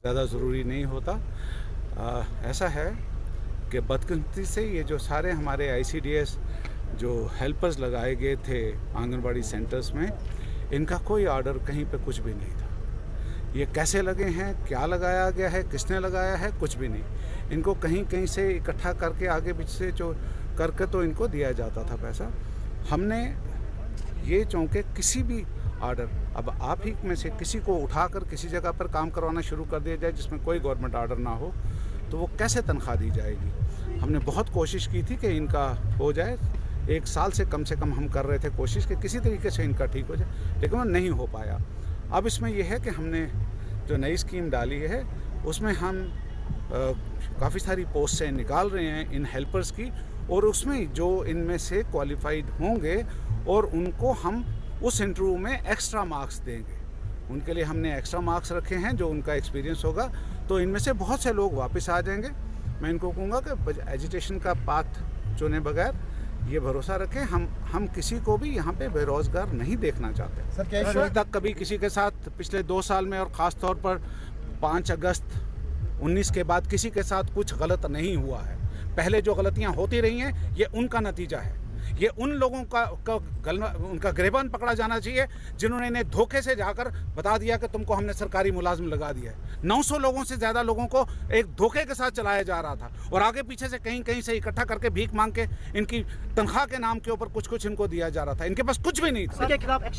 ज़्यादा ज़रूरी नहीं होता। ऐसा है कि बदकिस्मती से ये जो सारे हमारे ICDS जो हेल्पर्स लगाए गए थे आंगनबाड़ी सेंटर्स में, इनका कोई ऑर्डर कहीं पे कुछ भी नहीं था। ये कैसे लगे हैं, क्या लगाया गया है, किसने लगाया है, कुछ भी नहीं। इनको कहीं कहीं से इकट्ठा करके आगे पीछे से जो करके तो इनको दिया जाता था पैसा। हमने ये चौंके किसी भी ऑर्डर, अब आप ही में से किसी को उठाकर किसी जगह पर काम करवाना शुरू कर दिया जाए जिसमें कोई गवर्नमेंट ऑर्डर ना हो, तो वो कैसे तनख्वाह दी जाएगी। हमने बहुत कोशिश की थी कि इनका हो जाए, 1 साल से कम हम कर रहे थे कोशिश कि किसी तरीके से इनका ठीक हो जाए, लेकिन वो नहीं हो पाया। अब इसमें यह है कि हमने जो नई स्कीम डाली है उसमें हम काफ़ी सारी पोस्ट से निकाल रहे हैं इन हेल्पर्स की, और उसमें जो इनमें से क्वालिफाइड होंगे और उनको हम उस इंटरव्यू में एक्स्ट्रा मार्क्स देंगे। उनके लिए हमने एक्स्ट्रा मार्क्स रखे हैं, जो उनका एक्सपीरियंस होगा तो इनमें से बहुत से लोग वापस आ जाएंगे। मैं इनको कहूँगा कि एजुकेशन का पाथ चुने बगैर ये भरोसा रखें, हम किसी को भी यहाँ पे बेरोज़गार नहीं देखना चाहते। सर क्या अभी तक कभी किसी के साथ पिछले 2 साल में और ख़ास तौर पर 5 अगस्त 19 के बाद किसी के साथ कुछ गलत नहीं हुआ है। पहले जो गलतियाँ होती रही हैं ये उनका नतीजा है। ये उन लोगों का उनका गिरबान पकड़ा जाना चाहिए जिन्होंने इन्हें धोखे से जाकर बता दिया कि तुमको हमने सरकारी मुलाजिम लगा दिया है। 900 लोगों से ज़्यादा लोगों को एक धोखे के साथ चलाया जा रहा था, और आगे पीछे से कहीं कहीं से इकट्ठा करके भीख मांग के इनकी तनख्वाह के नाम के ऊपर कुछ इनको दिया जा रहा था। इनके पास कुछ भी नहीं था।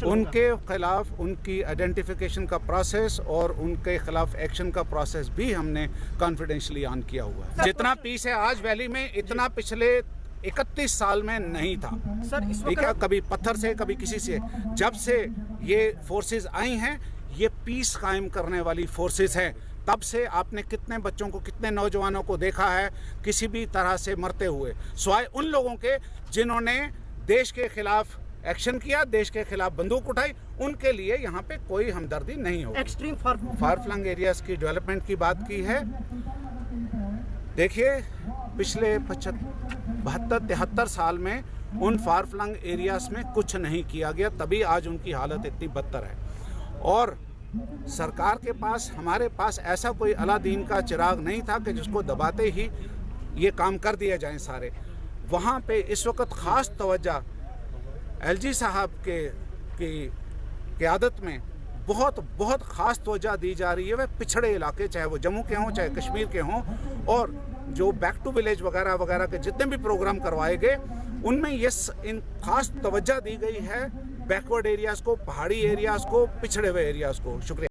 उनके खिलाफ उनकी आइडेंटिफिकेशन का प्रोसेस और उनके खिलाफ एक्शन का प्रोसेस भी हमने कॉन्फिडेंशियली ऑन किया हुआ है। जितना पीस है आज वैली में, इतना पिछले 31 साल में नहीं था। सर ठीक है, कभी पत्थर से कभी किसी से। जब से ये फोर्सेस आई हैं, ये पीस कायम करने वाली फोर्सेस हैं। तब से आपने कितने बच्चों को, कितने नौजवानों को देखा है किसी भी तरह से मरते हुए, सिवाय उन लोगों के जिन्होंने देश के खिलाफ एक्शन किया, देश के खिलाफ बंदूक उठाई। उनके लिए यहाँ पे कोई हमदर्दी नहीं होगी। एक्सट्रीम फार फ्लंग एरियाज की डेवलपमेंट की बात की है। देखिए, पिछले 72-73 साल में उन फार फ्लंग एरियाज में कुछ नहीं किया गया, तभी आज उनकी हालत इतनी बदतर है। और सरकार के पास, हमारे पास ऐसा कोई अलादीन का चिराग नहीं था कि जिसको दबाते ही ये काम कर दिए जाएं सारे। वहाँ पे इस वक्त ख़ास तवज्जो LG साहब के क़यादत में बहुत ख़ास तवज्जो दी जा रही है। वह पिछड़े इलाके, चाहे वो जम्मू के हों, चाहे कश्मीर के हों, और जो बैक टू विलेज वगैरह के जितने भी प्रोग्राम करवाए गए उनमें इन खास तवज्जो दी गई है बैकवर्ड एरियाज़ को, पहाड़ी एरियाज़ को, पिछड़े हुए एरियाज़ को। शुक्रिया।